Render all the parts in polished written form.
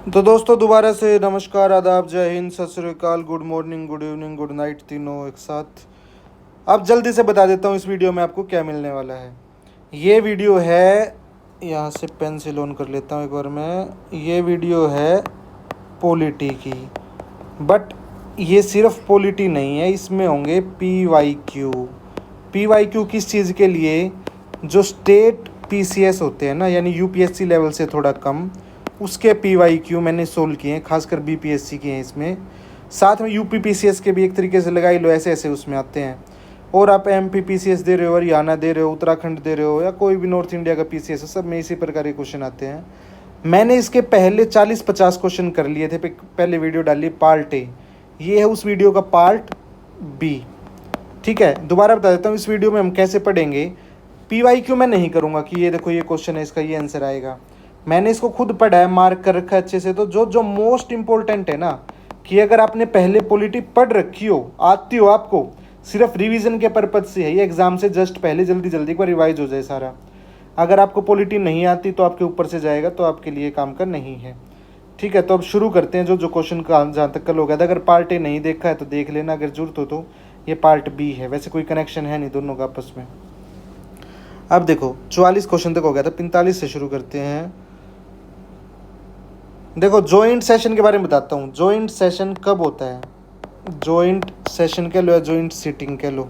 तो दोस्तों दोबारा से नमस्कार, आदाब, जय हिंद, सत श्री अकाल, good morning, good evening, good night, तीनों एक साथ। अब जल्दी से बता देता हूँ इस वीडियो में आपको क्या मिलने वाला है। ये वीडियो है, यहाँ से पेंसिल ऑन कर लेता हूँ एक बार मैं। ये वीडियो है पॉलिटी की, बट ये सिर्फ पॉलिटी नहीं है, इसमें होंगे PYQ। PYQ किस चीज़ के लिए? जो स्टेट PCS होते हैं ना, यानी UPSC लेवल से थोड़ा कम, उसके PYQ मैंने सोल्व किए हैं, खासकर BPSC के हैं इसमें। साथ में UPPCS के भी एक तरीके से लगा ही लो, ऐसे ऐसे उसमें आते हैं। और आप MPPCS दे रहे हो, हरियाणा दे रहे हो, उत्तराखंड दे रहे हो, या कोई भी नॉर्थ इंडिया का PCS है, सब में इसी प्रकार के क्वेश्चन आते हैं। मैंने इसके पहले 40-50 क्वेश्चन कर लिए थे, पहले वीडियो डाली पार्ट ए। ये है उस वीडियो का पार्ट बी। ठीक है, दोबारा बता देता हूँ इस वीडियो में हम कैसे पढ़ेंगे। PYQ मैं नहीं करूँगा कि ये देखो ये क्वेश्चन है, इसका ये आंसर आएगा। मैंने इसको खुद पढ़ा है, मार्क कर रखा है अच्छे से। तो जो जो मोस्ट इम्पोर्टेंट है ना, कि अगर आपने पहले पॉलिटी पढ़ रखी हो, आती हो आपको, सिर्फ रिवीजन के पर्पज से है ये, एग्जाम से जस्ट पहले जल्दी जल्दी एक बार रिवाइज हो जाए सारा। अगर आपको पॉलिटी नहीं आती तो आपके ऊपर से जाएगा, तो आपके लिए काम का नहीं है। ठीक है, तो अब शुरू करते हैं। जो जो क्वेश्चन का जहाँ तक कल हो गया था, अगर पार्ट ए नहीं देखा है तो देख लेना, अगर जरूरत हो तो। ये पार्ट बी है, वैसे कोई कनेक्शन है नहीं दोनों का आपस में। अब देखो 44 क्वेश्चन तक हो गया था, 45 से शुरू करते हैं। देखो जॉइंट सेशन के बारे में बताता हूँ। जॉइंट सेशन कब होता है? जॉइंट सेशन कह लो या जॉइंट सीटिंग कह लो,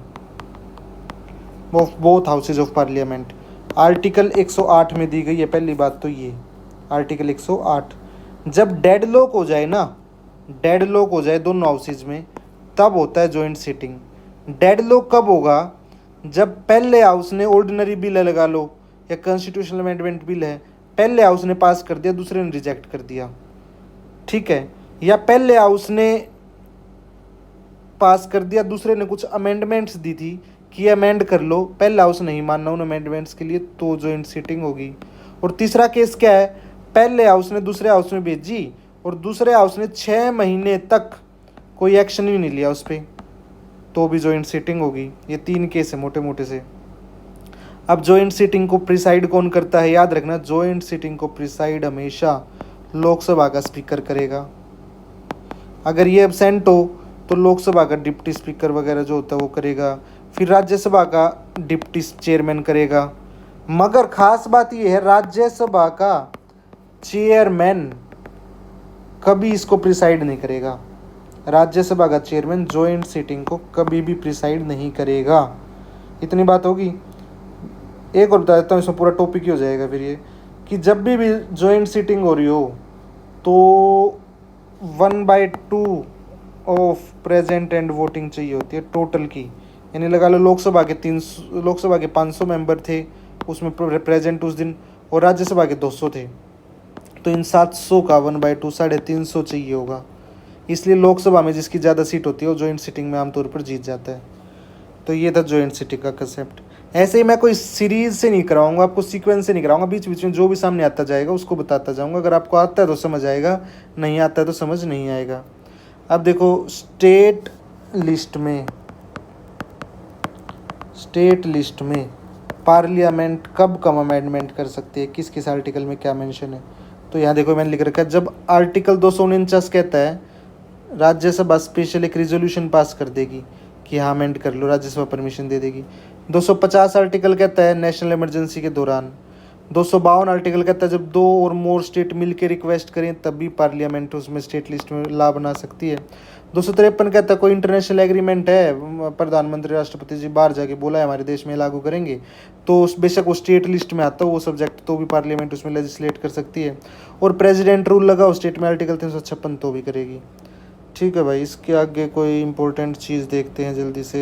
of both houses of parliament. Article 108 में दी गई है पहली बात तो ये, आर्टिकल 108। जब डेड लॉक हो जाए ना, डेड लॉक हो जाए दोनों हाउसेज में, तब होता है जॉइंट सीटिंग। डेड लॉक कब होगा? जब पहले हाउस ने ऑर्डिनरी बिल है, लगा लो, या कॉन्स्टिट्यूशनल अमेंडमेंट बिल है, पहले हाउस ने पास कर दिया, दूसरे ने रिजेक्ट कर दिया। ठीक है, या पहले हाउस ने पास कर दिया, दूसरे ने कुछ अमेंडमेंट्स दी थी कि अमेंड कर लो, पहले हाउस नहीं मानना उन अमेंडमेंट्स के लिए, तो जॉइंट सीटिंग होगी। और तीसरा केस क्या है? पहले हाउस ने दूसरे हाउस में भेजी और दूसरे हाउस ने 6 महीने तक कोई एक्शन भी नहीं लिया उस पर, तो भी जॉइंट सीटिंग होगी। ये 3 केस है मोटे मोटे से। अब जॉइंट सीटिंग को प्रिसाइड कौन करता है? याद रखना, जॉइंट सीटिंग को प्रिसाइड हमेशा लोकसभा का स्पीकर करेगा। अगर ये एब्सेंट हो तो लोकसभा का डिप्टी स्पीकर वगैरह जो होता है वो करेगा, फिर राज्यसभा का डिप्टी चेयरमैन करेगा। मगर खास बात ये है, राज्यसभा का चेयरमैन कभी इसको प्रिसाइड नहीं करेगा। राज्यसभा का चेयरमैन जॉइंट सीटिंग को कभी भी प्रिसाइड नहीं करेगा। इतनी बात होगी। एक और बता देता हूँ, इसमें पूरा टॉपिक ही हो जाएगा फिर ये, कि जब भी जॉइंट सीटिंग हो रही हो तो 1/2 ऑफ प्रेजेंट एंड वोटिंग चाहिए होती है टोटल की। यानी लगा लो लोकसभा के 500 मेंबर थे, उसमें प्रेजेंट उस दिन, और राज्यसभा के 200 थे, तो इन 700 का 1/2 350 चाहिए होगा। इसलिए लोकसभा में जिसकी ज़्यादा सीट होती है वो जॉइंट सीटिंग में आमतौर पर जीत जाता है। तो ये था जॉइंट सीटिंग का कंसेप्ट। ऐसे ही मैं कोई सीरीज से नहीं कराऊंगा आपको, सीक्वेंस से नहीं कराऊंगा, बीच बीच में जो भी सामने आता जाएगा उसको बताता जाऊंगा। अगर आपको आता है तो समझ आएगा, नहीं आता है तो समझ नहीं आएगा। अब देखो स्टेट लिस्ट में पार्लियामेंट कब कम अमेंडमेंट कर सकती है, किस किस आर्टिकल में क्या मेंशन है। तो यहाँ देखो मैंने लिख रखा है, जब आर्टिकल 249 कहता है राज्यसभा स्पेशल एक रिजोल्यूशन पास कर देगी कि हाँ अमेंड कर लो, राज्यसभा परमिशन दे देगी। 250 आर्टिकल कहता है नेशनल इमरजेंसी के दौरान। 252 आर्टिकल कहता है जब 2 और मोर स्टेट मिलकर रिक्वेस्ट करें तब भी पार्लियामेंट उसमें स्टेट लिस्ट में ला बना सकती है। 253 कहता है कोई इंटरनेशनल एग्रीमेंट है, प्रधानमंत्री राष्ट्रपति जी बाहर जाके बोला है हमारे देश में लागू करेंगे, तो बेशक वो स्टेट लिस्ट में आता हो वो सब्जेक्ट, तो भी पार्लियामेंट उसमें लेजिस्लेट कर सकती है। और प्रेसिडेंट रूल लगाओ स्टेट में, आर्टिकल 356 तो भी करेगी। ठीक है भाई, इसके आगे कोई इंपॉर्टेंट चीज़ देखते हैं जल्दी से।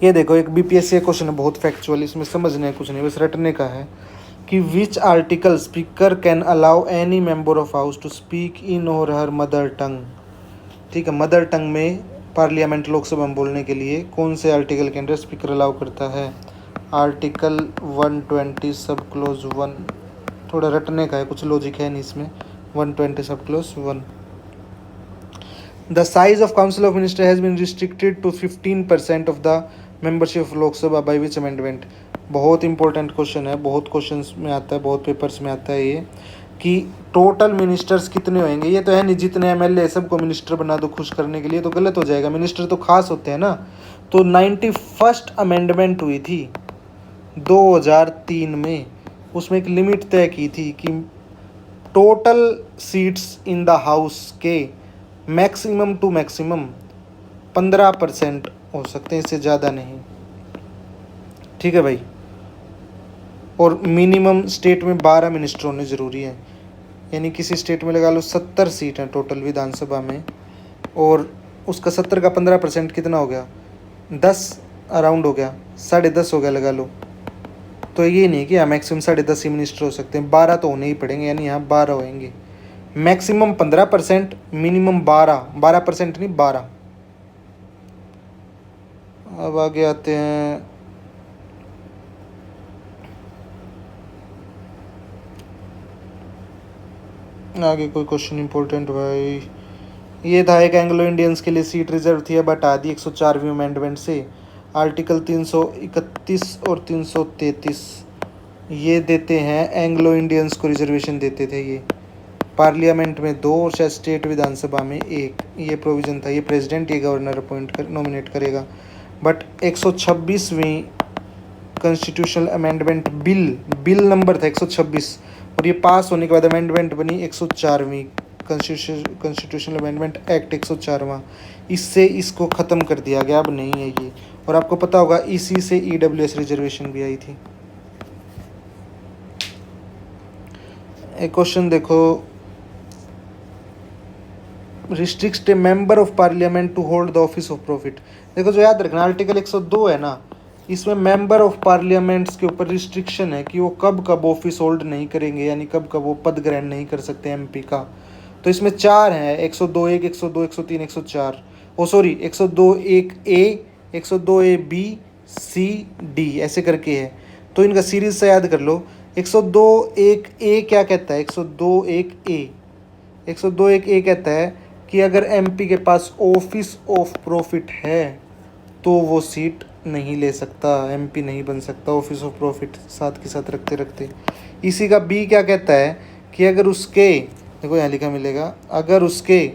ये देखो एक BPSC क्वेश्चन है, बहुत फैक्चुअल, इसमें समझने कुछ नहीं, बस रटने का है, कि which article speaker can allow any member of house to speak in or her mother tongue. ठीक है, मदर टंग में पार्लियामेंट लोकसभा में बोलने के लिए कौन से आर्टिकल के अंदर स्पीकर अलाउ करता है? आर्टिकल 120 सब क्लोज 1। थोड़ा रटने का है, कुछ लॉजिक है नहीं इसमें। 120 सब close 1। The size of Council of Ministers has been restricted to 15% of the membership of Lok Sabha by which amendment? बहुत इंपॉर्टेंट क्वेश्चन है, बहुत क्वेश्चंस में आता है, बहुत पेपर्स में आता है ये। कि टोटल मिनिस्टर्स कितने होंगे। ये तो है नहीं जितने एमएलए सबको मिनिस्टर बना दो खुश करने के लिए, तो गलत हो जाएगा। मिनिस्टर तो खास होते हैं ना। तो 91st अमेंडमेंट हुई थी 2003 में। उसमें एक लिमिट तय की थी कि total seats in the house के मैक्सिमम टू मैक्सिमम 15% हो सकते हैं, इससे ज़्यादा नहीं। ठीक है भाई। और मिनिमम स्टेट में 12 मिनिस्टर होने ज़रूरी है। यानी किसी स्टेट में लगा लो 70 सीट हैं टोटल विधानसभा में, और उसका 70 का 15% कितना हो गया, 10 अराउंड हो गया, 10.5 हो गया लगा लो। तो ये नहीं कि मैक्सिमम 10.5 ही मिनिस्टर हो सकते हैं, 12 तो होने ही पड़ेंगे। यानी यहाँ 12 होंगे। मैक्सिमम 15%, मिनिमम 12% नहीं 12। अब आगे आते हैं। आगे कोई क्वेश्चन इंपॉर्टेंट भाई। ये था एक एंग्लो इंडियंस के लिए सीट रिजर्व थी, अब हटा दी 104वीं अमेंडमेंट से। आर्टिकल 331 और 333 ये देते हैं एंग्लो इंडियंस को रिजर्वेशन देते थे। ये पार्लियामेंट में 2 और शायद स्टेट विधानसभा में 1 ये प्रोविज़न था। ये प्रेसिडेंट, ये गवर्नर अपॉइंट कर नॉमिनेट करेगा। बट 126वीं कॉन्स्टिट्यूशनल अमेंडमेंट बिल नंबर था 126, और ये पास होने के बाद अमेंडमेंट बनी 104वीं कॉन्स्टिट्यूशनल अमेंडमेंट एक्ट 104वां। इससे इसको ख़त्म कर दिया गया, अब नहीं है ये। और आपको पता होगा इसी से EWS रिजर्वेशन भी आई थी। एक क्वेश्चन देखो, restrict a member of parliament to hold the office of profit. देखो जो याद रखना, आर्टिकल 102 है ना, इसमें मेंबर ऑफ पार्लियामेंट्स के ऊपर रिस्ट्रिक्शन है कि वो कब कब ऑफिस होल्ड नहीं करेंगे, यानी कब कब वो पद ग्रहण नहीं कर सकते MP का। तो इसमें 4 हैं, 102(1), 102, 103, 104। ओ sorry 102(1)A, 102(1)B, C, D ऐसे करके है। तो इनका सीरीज से याद कर लो। 102(1)A क्या कहता है, 102(1)A कहता है कि अगर MP के पास ऑफिस ऑफ प्रॉफिट है तो वो सीट नहीं ले सकता, MP नहीं बन सकता ऑफिस ऑफ प्रॉफिट साथ के साथ रखते रखते। इसी का B क्या कहता है कि अगर उसके, देखो यहाँ लिखा मिलेगा, अगर उसके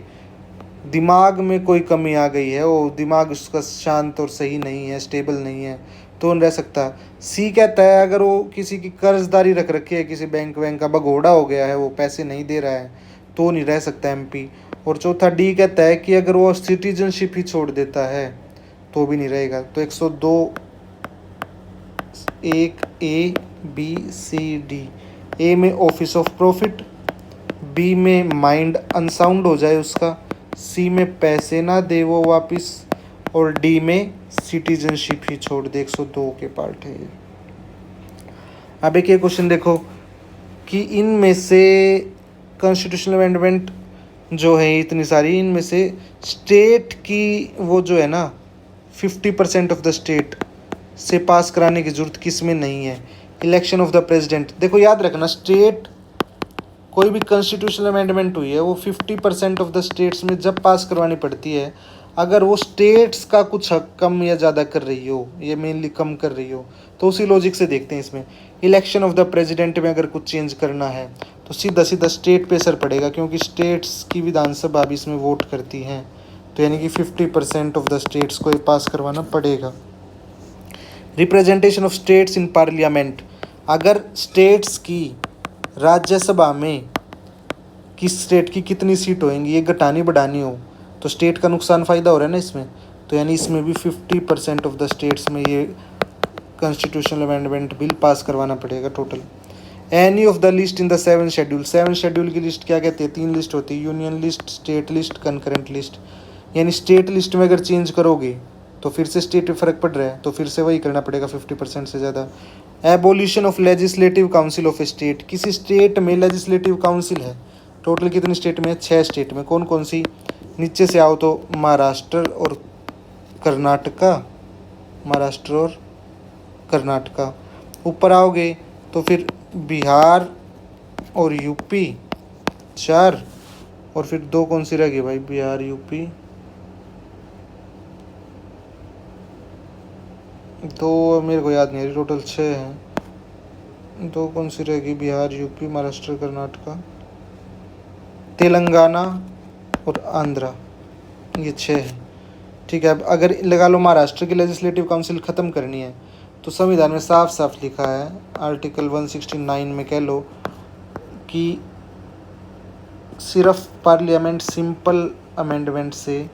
दिमाग में कोई कमी आ गई है, वो दिमाग उसका शांत और सही नहीं है, स्टेबल नहीं है, तो रह सकता। C कहता है अगर वो किसी की कर्जदारी रख रखी है, किसी बैंक का भगोड़ा हो गया है, वो पैसे नहीं दे रहा है, तो नहीं रह सकता MP। और चौथा D कहता है कि अगर वो सिटीजनशिप ही छोड़ देता है तो भी नहीं रहेगा। तो 102(1)A, B, C, D। A में ऑफिस ऑफ प्रॉफिट, B में माइंड अनसाउंड हो जाए उसका, C में पैसे ना दे वो वापस, और D में सिटीजनशिप ही छोड़ दे। 102 के पार्ट है ये। अब एक ये क्वेश्चन देखो कि इनमें से कॉन्स्टिट्यूशनल अमेंडमेंट जो है इतनी सारी, इनमें से स्टेट की वो जो है ना 50% ऑफ द स्टेट से पास कराने की जरूरत किस में नहीं है। Election of the president. देखो याद रखना, स्टेट कोई भी कॉन्स्टिट्यूशनल अमेंडमेंट हुई है वो 50% ऑफ द स्टेट्स में जब पास करवानी पड़ती है, अगर वो स्टेट्स का कुछ हक कम या ज़्यादा कर रही हो, ये मेनली कम कर रही हो, तो उसी लॉजिक से देखते हैं इसमें। इलेक्शन ऑफ द प्रेसिडेंट में अगर कुछ चेंज करना है तो सीधा सीधा स्टेट पे असर पड़ेगा, क्योंकि स्टेट्स की विधानसभा भी इसमें वोट करती हैं। तो यानी कि 50% ऑफ द स्टेट्स को ये पास करवाना पड़ेगा। Representation of states in parliament. अगर स्टेट्स की राज्यसभा में किस स्टेट की कितनी सीट होएंगी, ये घटानी बढ़ानी हो, तो स्टेट का नुकसान फ़ायदा हो रहा है ना इसमें। तो यानी इसमें भी 50% ऑफ द स्टेट्स में ये कॉन्स्टिट्यूशनल अमेंडमेंट बिल पास करवाना पड़ेगा total. Any of the list in the 7 schedule. 7 schedule की लिस्ट क्या कहते हैं, 3 लिस्ट होती है, union list, state list, concurrent list. यानी स्टेट लिस्ट में अगर चेंज करोगे तो फिर से स्टेट में फ़र्क पड़ रहा है, तो फिर से वही करना पड़ेगा 50% से ज़्यादा। Abolition of legislative council of a state. किसी स्टेट में लेजिस्लेटिव काउंसिल है, टोटल कितनी स्टेट में है, 6 स्टेट में। कौन कौन सी, नीचे से आओ तो महाराष्ट्र और कर्नाटका, महाराष्ट्र और कर्नाटका। ऊपर आओगे तो फिर बिहार और यूपी 4, और फिर 2 कौन सी रह गई भाई, बिहार यूपी 2, मेरे को याद नहीं आ रही, टोटल 6 हैं। 2 कौन सी रहेगी, बिहार यूपी महाराष्ट्र कर्नाटका। तेलंगाना और आंध्रा, ये 6 है। ठीक है, अब अगर लगा लो महाराष्ट्र की लेजिस्लेटिव काउंसिल ख़त्म करनी है तो संविधान में साफ साफ लिखा है, आर्टिकल 169 में कह लो कि सिर्फ पार्लियामेंट सिंपल अमेंडमेंट से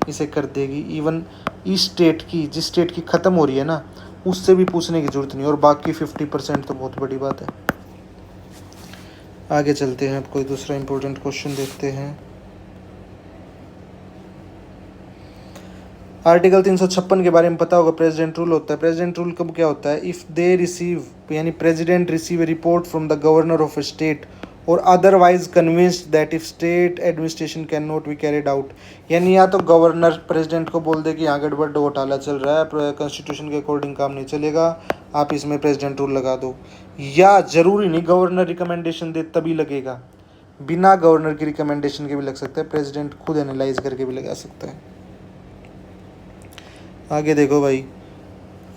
इसे कर देगी। इवन इस स्टेट की, जिस स्टेट की ख़त्म हो रही है ना, उससे भी पूछने की ज़रूरत नहीं, और बाकी 50% तो बहुत बड़ी बात है। आगे चलते हैं, अब कोई दूसरा इंपॉर्टेंट क्वेश्चन देखते हैं। आर्टिकल 356 के बारे में पता होगा, प्रेसिडेंट रूल होता है। प्रेसिडेंट रूल कब क्या होता है? इफ़ दे रिसीव, यानी president receive a report from the governor of a state और otherwise convinced that if state administration can not be carried out, यानी या तो गवर्नर प्रेसिडेंट को बोल दे कि यहाँ गड़बड़ घोटाला चल रहा है, कॉन्स्टिट्यूशन के अकॉर्डिंग काम नहीं चलेगा, आप इसमें प्रेसिडेंट रूल लगा दो, या ज़रूरी नहीं गवर्नर रिकमेंडेशन दे तभी लगेगा, बिना गवर्नर की रिकमेंडेशन के भी लग सकता है, प्रेसिडेंट खुद एनालाइज करके भी लगा सकता है। आगे देखो भाई,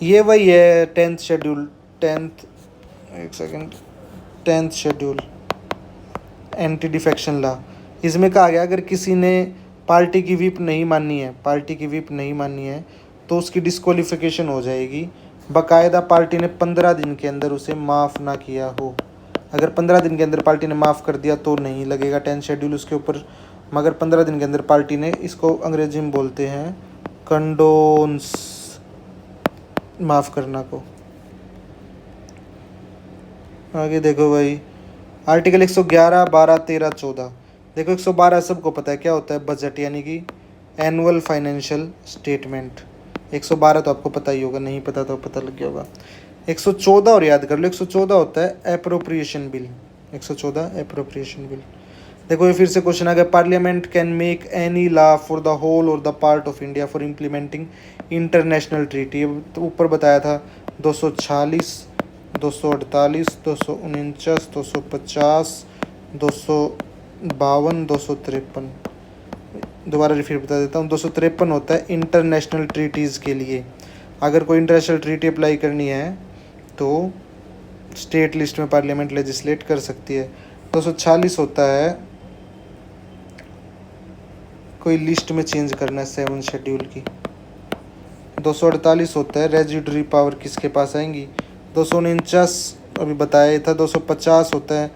ये वही है 10th schedule, 10th schedule anti defection law. इसमें कहा गया अगर किसी ने पार्टी की व्हिप नहीं माननी है तो उसकी डिस्क्वालिफिकेशन हो जाएगी, बाकायदा पार्टी ने 15 दिन के अंदर उसे माफ़ ना किया हो। अगर 15 दिन के अंदर पार्टी ने माफ़ कर दिया तो नहीं लगेगा 10th शेड्यूल उसके ऊपर, मगर 15 दिन के अंदर पार्टी ने, इसको अंग्रेजी में बोलते हैं कंडोन्स, माफ़ करना को। आगे देखो भाई, आर्टिकल 111, 12, 13, 14। देखो 112 सबको पता है क्या होता है, बजट, यानी कि एनुअल फाइनेंशियल स्टेटमेंट। 112 तो आपको पता ही होगा, नहीं पता तो पता लग गया होगा। 114 और याद कर लो, 114 होता है एप्रोप्रिएशन बिल, 114 एप्रोप्रिएशन बिल। देखो ये फिर से क्वेश्चन आ गया, parliament can make any law for the whole or the part of India for implementing international treaty. तो ऊपर बताया था 246, 248, 249, 250, 252, 253। दोबारा फिर बता देता हूँ, 253 होता है इंटरनेशनल ट्रीटीज़ के लिए। अगर कोई इंटरनेशनल ट्रीटी अप्लाई करनी है तो स्टेट लिस्ट में पार्लियामेंट लेजिस्लेट कर सकती है। 246 होता है कोई लिस्ट में चेंज करना है 7th शेड्यूल की। 248 होता है रेजिडरी पावर किसके पास आएंगी। 249 अभी बताया था। 250 होता है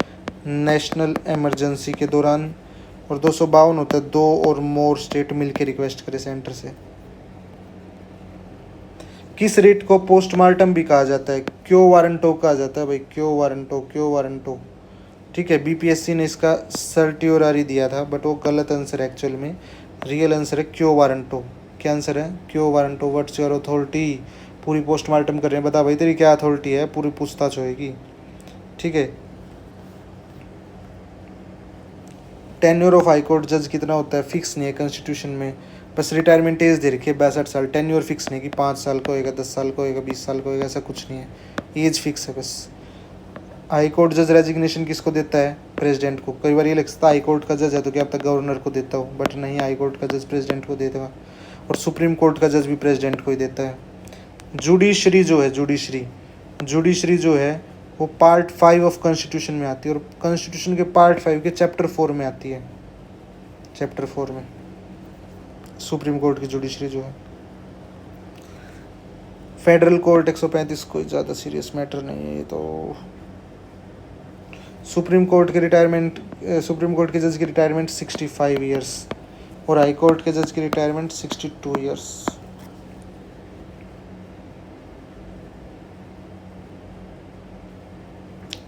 नेशनल इमरजेंसी के दौरान, और 252 होता है 2 और मोर स्टेट मिलकर रिक्वेस्ट करे सेंटर से। किस रिट को पोस्टमार्टम भी कहा जाता है? क्यो वारंटो कहा जाता है भाई, क्यो वारंटो। ठीक है, बीपीएससी ने इसका सर्टियोरारी दिया था बट वो गलत आंसर है एक्चुअल में। रियल आंसर है क्यो वारंटो। क्या आंसर है? क्यो वारंटो। What's your authority? पूरी पोस्टमार्टम कर रहे हैं, बता भाई तेरी क्या अथॉरिटी है, पूरी पूछताछ होएगी। ठीक है। टेन्योर ऑफ हाई कोर्ट जज कितना होता है? फिक्स नहीं है कॉन्स्टिट्यूशन में, बस रिटायरमेंट एज दे रखी है 62 साल। टेन्योर फिक्स नहीं कि 5 साल का होएगा, 10 साल का होएगा, 20 साल का होएगा, ऐसा कुछ नहीं है, एज फिक्स है बस। हाई कोर्ट जज रेजिग्नेशन किसको देता है? प्रेसिडेंट को। कई बार ये लगता है हाई कोर्ट का जज है तो क्या अब तक गवर्नर को देता हो, बट नहीं, हाई कोर्ट का जज प्रेसिडेंट को देता है, और सुप्रीम कोर्ट का जज भी प्रेसिडेंट को ही देता है। जुडिशरी जो है, जुडिशरी जो है वो पार्ट 5 ऑफ कॉन्स्टिट्यूशन में आती है, और कॉन्स्टिट्यूशन के पार्ट 5 के चैप्टर 4 में आती है। चैप्टर 4 में सुप्रीम कोर्ट की जुडिशरी जो है। फेडरल कोर्ट 135 कोई ज़्यादा सीरियस मैटर नहीं है ये तो। सुप्रीम कोर्ट के जज की रिटायरमेंट 65 ईयर्स, और हाई कोर्ट के जज की रिटायरमेंट 62 ईयर्स।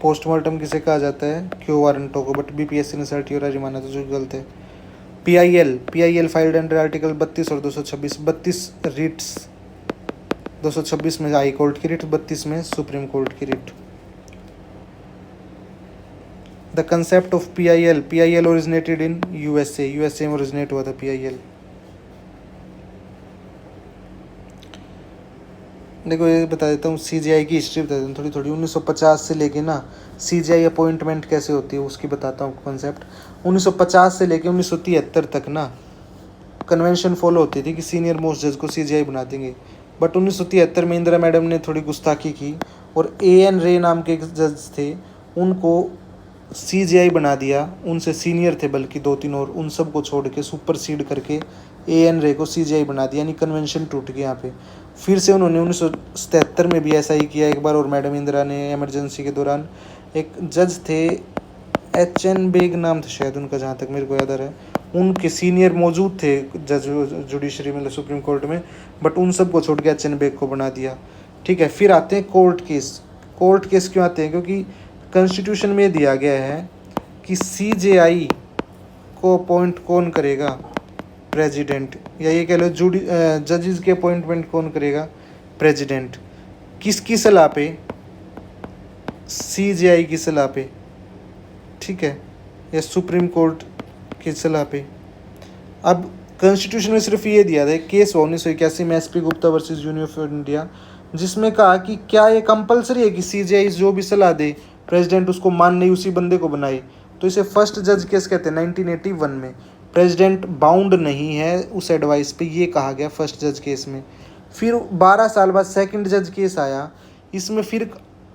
पोस्टमार्टम किसे कहा जाता है? क्यो वारंटो को, बट बीपीएससी ने सर्टियोरारी माना तो जो गलत है। पीआईएल फाइल्ड अंडर आर्टिकल 32 और 226, 32 रिट्स, 226 में हाई कोर्ट की रिट, 32 में सुप्रीम कोर्ट की writ. The concept of PIL originated in USA में ओरिजिनेट हुआ था पीआईएल। देखो ये बता देता हूँ, सीजीआई की हिस्ट्री बता देता हूँ थोड़ी। 1950 से लेके ना सीजीआई अपॉइंटमेंट कैसे होती है उसकी बताता हूँ कॉन्सेप्ट। 1950 से लेके 1973 तक ना कन्वेंशन फॉलो होती थी कि सीनियर मोस्ट जज को सीजीआई बना देंगे, बट 1973 में इंदिरा मैडम ने थोड़ी गुस्ताखी की और एएन रे नाम के एक जज थे, उनको सीजेआई बना दिया, उनसे सीनियर थे बल्कि 2-3 और, उन सबको छोड़ के सुपर सीड करके एएन रे को सीजेआई बना दिया, यानी कन्वेंशन टूट गया यहाँ पे। फिर से उन्होंने 1977 में भी ऐसा ही किया एक बार, और मैडम इंदिरा ने इमरजेंसी के दौरान, एक जज थे एच.एन. बेग नाम था शायद उनका, जहाँ तक मेरे को याद आ रहा है, उनके सीनियर मौजूद थे जज जुडिशरी में, सुप्रीम कोर्ट में, बट उन सबको छोड़ के एच.एन. बेग को बना दिया। ठीक है, फिर आते हैं कोर्ट केस। कोर्ट केस क्यों आते हैं? क्योंकि कॉन्स्टिट्यूशन में दिया गया है कि सीजेआई को अपॉइंट कौन करेगा? प्रेसिडेंट, या ये कह लो जजेस के अपॉइंटमेंट कौन करेगा? प्रेसिडेंट। किसकी सलाह पे? सीजेआई की सलाह पे। ठीक है, या सुप्रीम कोर्ट की सलाह पे। अब कॉन्स्टिट्यूशन में सिर्फ ये दिया था, केस 1981 में SP Gupta versus union of India, जिसमें कहा कि क्या ये कंपलसरी है कि सीजेआई जो भी सलाह दे प्रेसिडेंट उसको मान नहीं, उसी बंदे को बनाए? तो इसे फर्स्ट जज केस कहते हैं 1981 में। प्रेसिडेंट बाउंड नहीं है उस एडवाइस पे, ये कहा गया फर्स्ट जज केस में। फिर 12 साल बाद सेकंड जज केस आया, इसमें फिर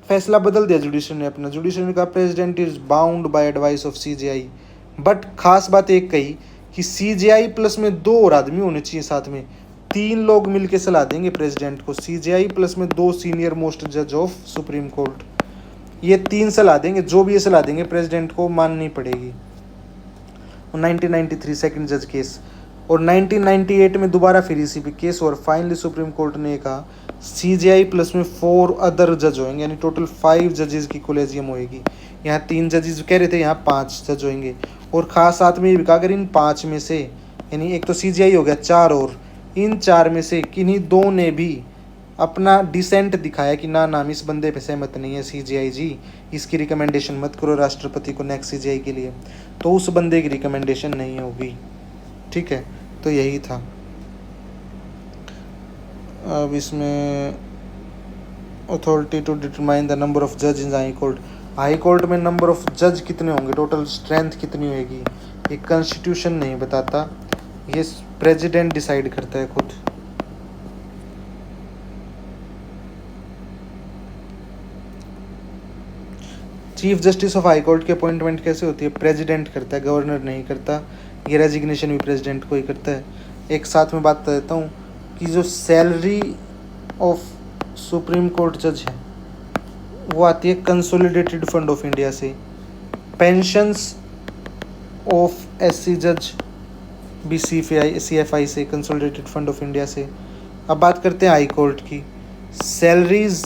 फैसला बदल दिया जुडिशरी ने अपना। जुडिशरी ने कहा president is bound by advice of CJI, but खास बात एक कही कि सीजेआई प्लस में 2 और आदमी होने चाहिए साथ में, 3 लोग मिलकर सलाह देंगे प्रेसिडेंट को, सीजेआई प्लस में 2 सीनियर मोस्ट जज ऑफ सुप्रीम कोर्ट, ये 3 सलाह देंगे, जो भी ये सलाह देंगे प्रेसिडेंट को माननी पड़ेगी। 1993 सेकंड जज केस, और 1998 में दोबारा फिर इसी पे केस, और फाइनली सुप्रीम कोर्ट ने कहा सीजेआई प्लस में 4 अदर जज होंगे, यानी टोटल 5 जजेस की कोलेजियम होएगी। यहाँ 3 जजेस कह रहे थे, यहाँ 5 जज होंगे। और खास साथ में ये भी कहा अगर इन 5 में से, यानी एक तो सीजेआई हो गया, 4 और, इन 4 में से किन्हीं 2 ने भी अपना डिसेंट दिखाया कि ना हम इस बंदे पे सहमत नहीं है सीजेआई जी, इसकी रिकमेंडेशन मत करो राष्ट्रपति को नेक्स्ट सीजेआई के लिए, तो उस बंदे की रिकमेंडेशन नहीं होगी। ठीक है, तो यही था। अब इसमें authority to determine the number of जज in high court, high court में नंबर ऑफ जज कितने होंगे, टोटल स्ट्रेंथ कितनी होगी, ये कॉन्स्टिट्यूशन नहीं बताता, ये प्रेसिडेंट डिसाइड करता है खुद। Chief justice of high court की अपॉइंटमेंट कैसे होती है? प्रेसिडेंट करता है, गवर्नर नहीं करता। ये रेजिग्नेशन भी प्रेसिडेंट को ही करता है। एक साथ में बात कर देता हूँ कि जो सैलरी ऑफ सुप्रीम कोर्ट जज है वो आती है कंसोलिडेटेड फंड ऑफ इंडिया से, पेंशंस ऑफ एससी जज भी सीएफआई से, कंसोलिडेटेड फंड ऑफ इंडिया से। अब बात करते हैं हाई कोर्ट की। सैलरीज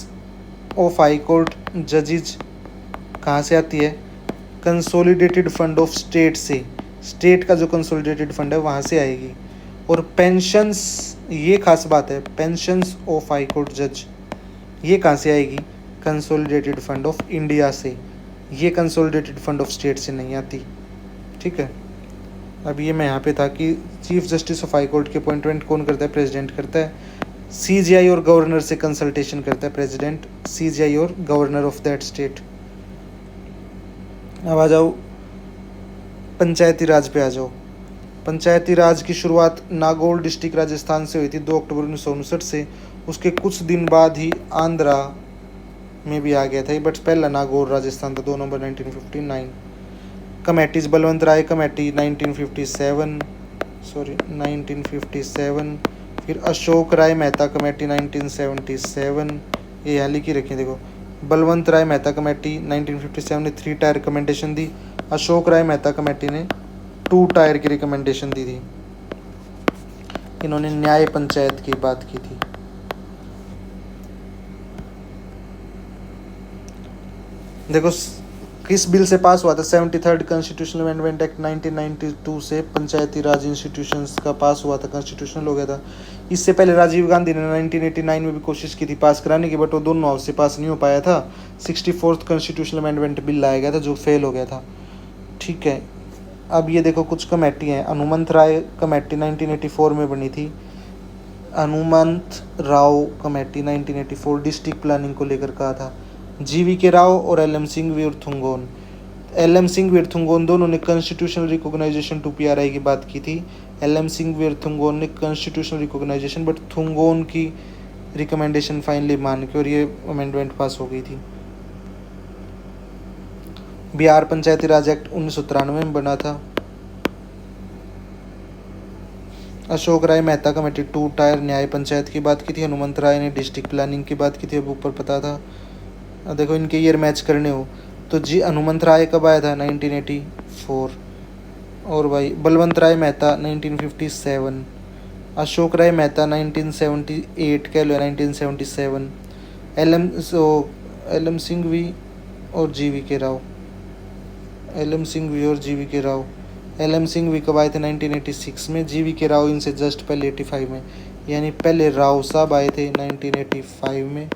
ऑफ हाई कोर्ट जजेज कहाँ से आती है? कंसोलिडेटेड फंड ऑफ स्टेट से, स्टेट का जो कंसोलिडेटेड फंड है वहाँ से आएगी। और पेंशंस, ये खास बात है, पेंशंस ऑफ हाई कोर्ट जज ये कहाँ से आएगी? कंसोलिडेटेड फंड ऑफ इंडिया से, ये कंसोलिडेटेड फंड ऑफ स्टेट से नहीं आती। ठीक है, अब ये मैं यहाँ पे था कि chief justice of high court की अपॉइंटमेंट कौन करता है? प्रेसिडेंट करता है। सीजीआई और गवर्नर से कंसल्टेशन करता है प्रेसिडेंट, सीजीआई और गवर्नर ऑफ दैट स्टेट। अब आ जाओ पंचायती राज पे आ जाओ। पंचायती राज की शुरुआत नागौर डिस्ट्रिक्ट राजस्थान से हुई थी 2 अक्टूबर 1959 से। उसके कुछ दिन बाद ही आंध्रा में भी आ गया था, बट पहला नागौर राजस्थान था, 2 नवंबर 1959। कमेटीज बलवंत राय कमेटी 1957, फिर अशोक राय मेहता कमेटी 1977, ये यहाँ लिखी रखी देखो। बलवंत राय मेहता कमेटी 1957 ने 3 टायर रिकमेंडेशन दी, अशोक राय मेहता कमेटी ने 2 टायर की रिकमेंडेशन दी थी। इन्होंने न्याय पंचायत की बात की थी। देखो किस बिल से पास हुआ था? 73rd कॉन्स्टिट्यूशनल अमेंडमेंट एक्ट 1992 से पंचायती राज इंस्टीट्यूशंस का पास हुआ था, कॉन्स्टिट्यूशनल हो गया था। इससे पहले राजीव गांधी ने 1989 में भी कोशिश की थी पास कराने की, बट वो दोनों हाउस से पास नहीं हो पाया था। 64th कॉन्स्टिट्यूशनल अमेंडमेंट बिल लाया गया था जो फेल हो गया था। ठीक है, अब ये देखो कुछ कमेटी हैं। हनुमंत राय कमेटी 1984 में बनी थी, Hanumant Rao committee 1984 district planning को लेकर कहा था। जीवी के राव और एलएम सिंह वीरथुंगोन, एलएम सिंह वीरथुंगोन दोनों ने कॉन्स्टिट्यूशनल रिकॉग्नाइजेशन टू पीआरआई की बात की थी। एलएम सिंह वीरथुंगोन ने कॉन्स्टिट्यूशनल रिकॉग्नाइजेशन, बट थुंगोन की रिकमेंडेशन फाइनली मान के और ये अमेंडमेंट पास हो गई थी। बिहार पंचायती राज एक्ट 1993 में बना था। अशोक राय मेहता कमेटी 2 टायर न्याय पंचायत की बात की थी। हनुमंत राय ने डिस्ट्रिक्ट प्लानिंग की बात की थी, अब ऊपर पता था। देखो इनके ईयर मैच करने हो तो जी हनुमंत राय कब आया था 1984, और भाई बलवंत राय मेहता 1957, अशोक राय मेहता 1978 कह लो 1977, एल एम सिंघवी और जी वी के राव, एल एम सिंघवी और जी वी के राव। एल एम सिंघवी कब आए थे 1986 में, जी वी के राव इनसे जस्ट पहले 85 में, यानी पहले राव साहब आए थे 1985 में,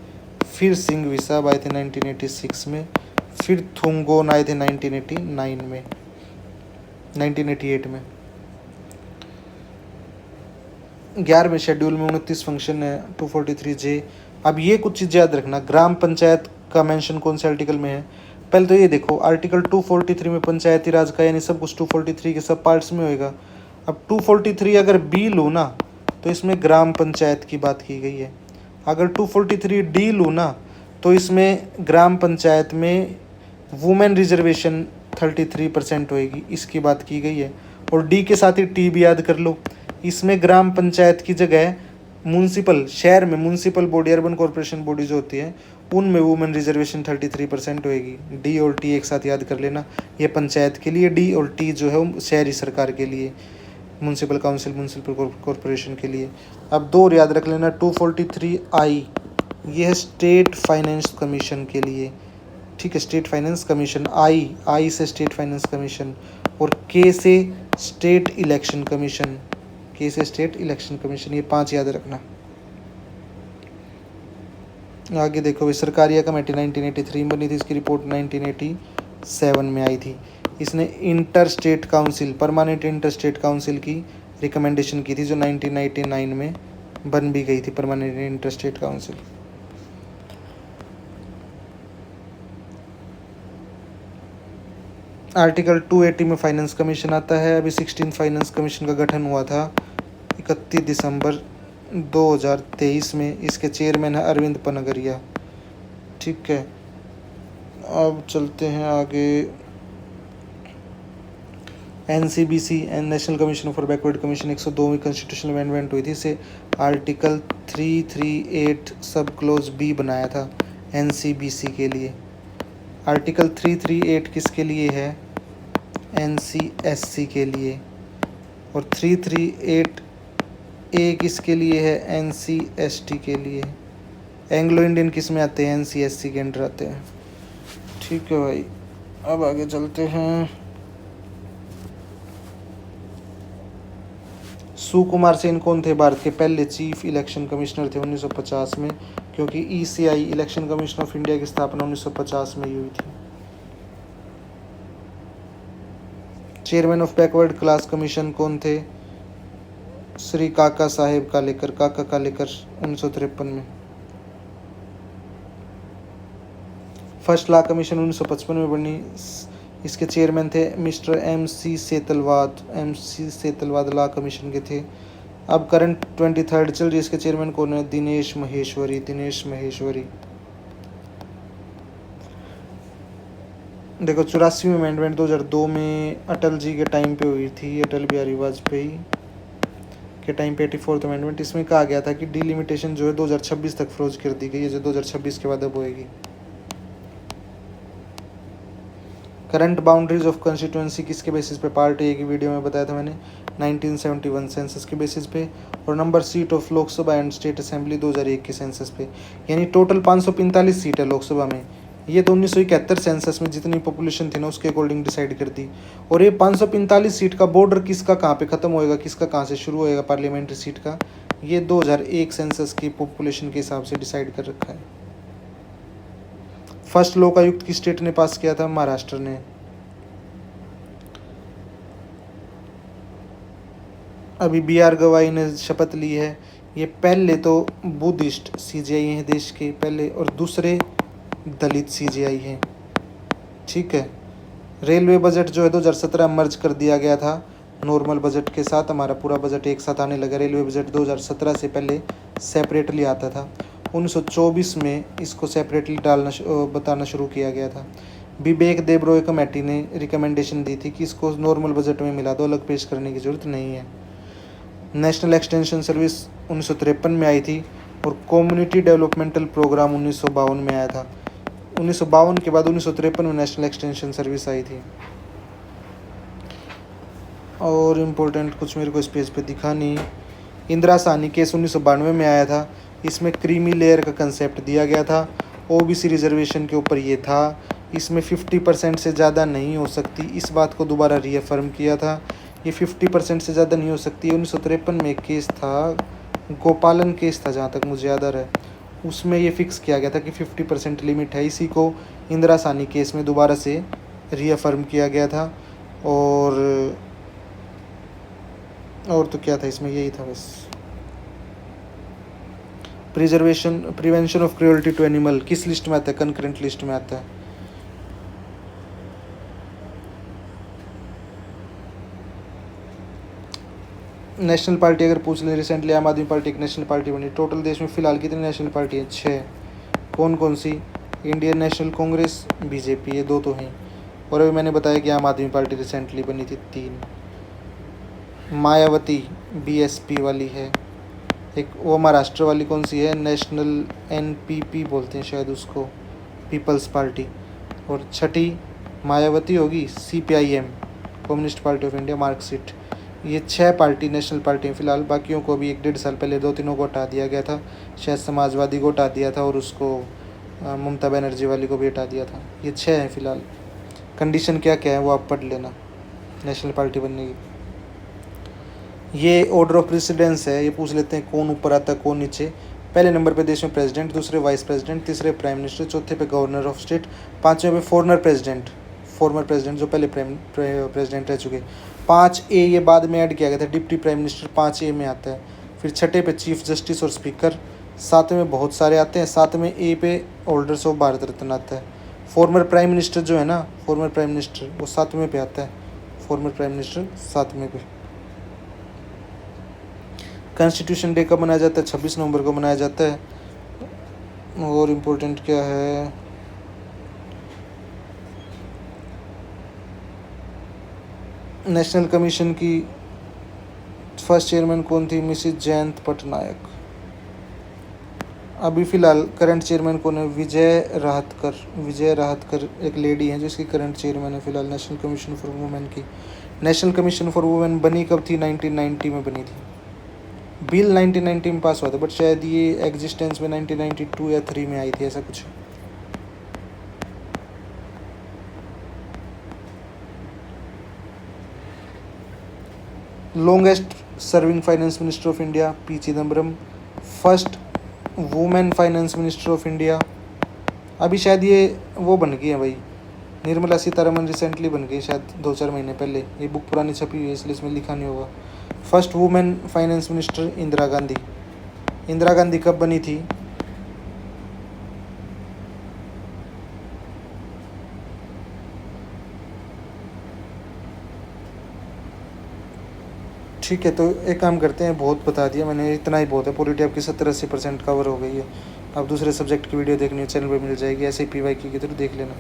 फिर सिंघवी साहब आए थे 1986 में, फिर थुंगोन आए थे 1989 में, 1988 में। 11वें शेड्यूल में 29 फंक्शन है, 243J। अब ये कुछ चीज़ याद रखना, ग्राम पंचायत का मेंशन कौन से आर्टिकल में है। पहले तो ये देखो आर्टिकल 243 में पंचायती राज का यानी सब कुछ 243 के सब पार्ट्स में होएगा। अब 243 अगर बी लूँ ना तो इसमें ग्राम पंचायत की बात की गई है, अगर 243 डी लूँ ना तो इसमें ग्राम पंचायत में वुमेन रिजर्वेशन 33% होएगी, इसकी बात की गई है। और डी के साथ ही टी भी याद कर लो, इसमें ग्राम पंचायत की जगह म्यूनसिपल, शहर में municipal body urban corporation body जो होती है उनमें वुमेन रिजर्वेशन 33% होएगी। डी और टी एक साथ याद कर लेना, ये पंचायत के लिए डी और टी जो है वो शहरी सरकार के लिए, म्यूनसिपल काउंसिल म्यूनसिपल कॉरपोरेशन के लिए। अब दो और याद रख लेना, 243I ये है स्टेट फाइनेंस कमीशन के लिए, ठीक है, स्टेट फाइनेंस कमीशन। आई से स्टेट फाइनेंस कमीशन, और के से स्टेट इलेक्शन कमीशन, के से स्टेट इलेक्शन कमीशन, ये 5 याद रखना। आगे देखो, सरकारिया कमेटी 1983 में बनी थी, इसकी रिपोर्ट 1987 में आई थी। इसने inter state council, permanent inter state council की रिकमेंडेशन की थी जो 1999 में बन भी गई थी, permanent inter state council. Article 280 में फाइनेंस कमीशन आता है। अभी 16 फाइनेंस कमीशन का गठन हुआ था 31 दिसंबर 2023 में, इसके चेयरमैन है अरविंद पनगरिया, ठीक है। अब चलते हैं आगे। NCBC national commission for backward commission 102वीं कॉन्स्टिट्यूशनल अमेंडमेंट हुई थी, इसे आर्टिकल 338 सब क्लोज बी बनाया था NCBC के लिए। आर्टिकल 338 किसके लिए है, NCSC के लिए, और 338A किसके लिए है, NCST के लिए। एंग्लो इंडियन किस में आते हैं, NCSC के अंडर आते हैं, ठीक है भाई। अब आगे चलते हैं। सुकुमार सेन कौन थे, भारत के पहले चीफ इलेक्शन कमिश्नर थे 1950 में, क्योंकि ECI election commission of India की स्थापना 1950 में ही हुई थी। Chairman of backward class commission कौन थे, श्री काका साहेब कालेकर, काका कालेकर 1953 में। फर्स्ट लॉ कमीशन 1955 में बनी, इसके चेयरमैन थे मिस्टर MC सेतलवाद लॉ कमीशन के थे। अब करंट 23rd चल रही, इसके चेयरमैन कौन है, दिनेश महेश्वरी। देखो 84वीं अमेंडमेंट 2002 में अटल जी के टाइम पे हुई थी, अटल बिहारी वाजपेयी के टाइम पे 84th अमेंडमेंट। इसमें कहा गया था कि डिलिमिटेशन जो है 2026 तक फ्रोज कर दी गई है, जो 2026 के बाद अब होएगी। करंट बाउंड्रीज ऑफ कॉन्स्टिट्यूंसी किसके बेसिस पे, पार्ट ए की वीडियो में बताया था मैंने, 1971 सेंसस के बेसिस पे, और number seat of Lok Sabha and state assembly 2001 के सेंसस पे। यानी टोटल 545 सीट है लोकसभा में, ये तो 1971 सेंसस में जितनी पॉपुलेशन थी ना उसके अकॉर्डिंग डिसाइड कर दी। और ये 545 सीट का बॉर्डर किसका कहाँ पे ख़त्म होएगा, किसका कहाँ से शुरू होएगा पार्लियामेंट्री सीट का, ये 2001 सेंसस की पॉपुलेशन के हिसाब से डिसाइड कर रखा है। फर्स्ट लोकायुक्त किस स्टेट ने पास किया था, महाराष्ट्र ने। अभी BR गवाई ने शपथ ली है। ये पहले तो बुद्धिस्ट CJI हैं देश के पहले, और दूसरे दलित CJI हैं, ठीक है। रेलवे बजट जो है 2017 मर्ज कर दिया गया था नॉर्मल बजट के साथ, हमारा पूरा बजट एक साथ आने लगा। रेलवे बजट 2017 से पहले सेपरेटली आता था, 1924 में इसको सेपरेटली बताना शुरू किया गया था। विवेक देबरॉय कमेटी ने रिकमेंडेशन दी थी कि इसको नॉर्मल बजट में मिला दो, अलग पेश करने की जरूरत नहीं है। नेशनल एक्सटेंशन सर्विस 1953 में आई थी और कम्युनिटी डेवलपमेंटल प्रोग्राम 1952 में आया था। 1952 के बाद 1953 में नेशनल एक्सटेंशन सर्विस आई थी। और इम्पोर्टेंट कुछ मेरे को इस पेज पे दिखा नहीं। इंदिरा साहनी केस 1992 में आया था। इसमें क्रीमी लेयर का कंसेप्ट दिया गया था। ओबीसी रिजर्वेशन के ऊपर ये था। इसमें 50% से ज़्यादा नहीं हो सकती, इस बात को दोबारा रीअफर्म किया था। ये 50% से ज़्यादा नहीं हो सकती। 1953 में एक केस था, गोपालन केस था जहाँ तक मुझे याद आ रहा है, उसमें ये फिक्स किया गया था कि 50% लिमिट है। इसी को इंदिरा साहनी केस में दोबारा से रीअफर्म किया गया था। और तो क्या था इसमें, यही था बस। Prevention of cruelty to animal किस लिस्ट में आता है? कंकरेंट लिस्ट में आता है। नेशनल पार्टी अगर पूछ लें, रिसेंटली आम आदमी पार्टी एक नेशनल पार्टी बनी। टोटल देश में फिलहाल कितनी नेशनल पार्टी है? 6। कौन कौन सी? इंडियन नेशनल कांग्रेस, बीजेपी, ये 2 तो हैं। और अभी मैंने बताया कि आम आदमी पार्टी रिसेंटली बनी थी 3। मायावती बीएसपी वाली है एक। वो महाराष्ट्र वाली कौन सी है? नेशनल एनपीपी बोलते हैं शायद उसको, पीपल्स पार्टी। और छठी मायावती होगी, CPIM, communist party of India, Marxist. ये 6 पार्टी नेशनल पार्टी हैं फिलहाल। बाकियों को भी 1-1.5 साल पहले 2-3 को हटा दिया गया था। शायद समाजवादी को हटा दिया था और उसको ममता बनर्जी वाली को भी हटा दिया था। ये 6 हैं फिलहाल। कंडीशन क्या क्या है वो आप पढ़ लेना नेशनल पार्टी बनने की। ये ऑर्डर ऑफ प्रेसिडेंस है, ये पूछ लेते हैं कौन ऊपर आता है कौन नीचे। पहले नंबर पे देश में प्रेसिडेंट, दूसरे वाइस प्रेसिडेंट, तीसरे प्राइम मिनिस्टर, चौथे पे गवर्नर ऑफ स्टेट, पाँचवें पे फॉर्मर प्रेसिडेंट जो पहले प्रेसिडेंट रह चुके। 5A ये बाद में ऐड किया गया था, डिप्टी प्राइम मिनिस्टर 5A में आता है। फिर छठे पे चीफ जस्टिस और स्पीकर। 7वें में बहुत सारे आते हैं। 7वें A पे होल्डर्स ऑफ भारत रत्न आता है। फॉर्मर प्राइम मिनिस्टर जो है ना, फॉर्मर प्राइम मिनिस्टर वो 7वें पे आता है। फॉर्मर प्राइम मिनिस्टर 7वें पे। कॉन्स्टिट्यूशन डे कब मनाया जाता है? 26 नवंबर को मनाया जाता है। और इम्पोर्टेंट क्या है, नेशनल कमीशन की फर्स्ट चेयरमैन कौन थी? मिसिस जयंत पटनायक। अभी फ़िलहाल करंट चेयरमैन कौन है? विजय राहतकर एक लेडी हैं जो इसकी करंट चेयरमैन है फिलहाल नेशनल कमीशन फॉर वुमेन की। नेशनल कमीशन फॉर वुमेन बनी कब थी? 1990 में बनी थी। बिल 1990 में पास हुआ था, बट शायद ये एग्जिस्टेंस में 1992 या 3 में आई थी, ऐसा कुछ। Longest serving finance minister of India, P Chidambaram. First women finance minister of India, अभी शायद ये वो बन गई है भाई, निर्मला सीतारमन रिसेंटली बन गई शायद 2-4 महीने पहले। ये बुक पुरानी छपी हुई है इसलिए इसमें लिखा नहीं होगा। First women finance minister Indira Gandhi. Indira Gandhi कब बनी थी? ठीक है, तो एक काम करते हैं, बहुत बता दिया मैंने, इतना ही बहुत है। पॉलिटी आपकी 70-80% कवर हो गई है। अब दूसरे सब्जेक्ट की वीडियो देखनी है चैनल पर मिल जाएगी, ऐसे ही PYQ की तरह देख लेना।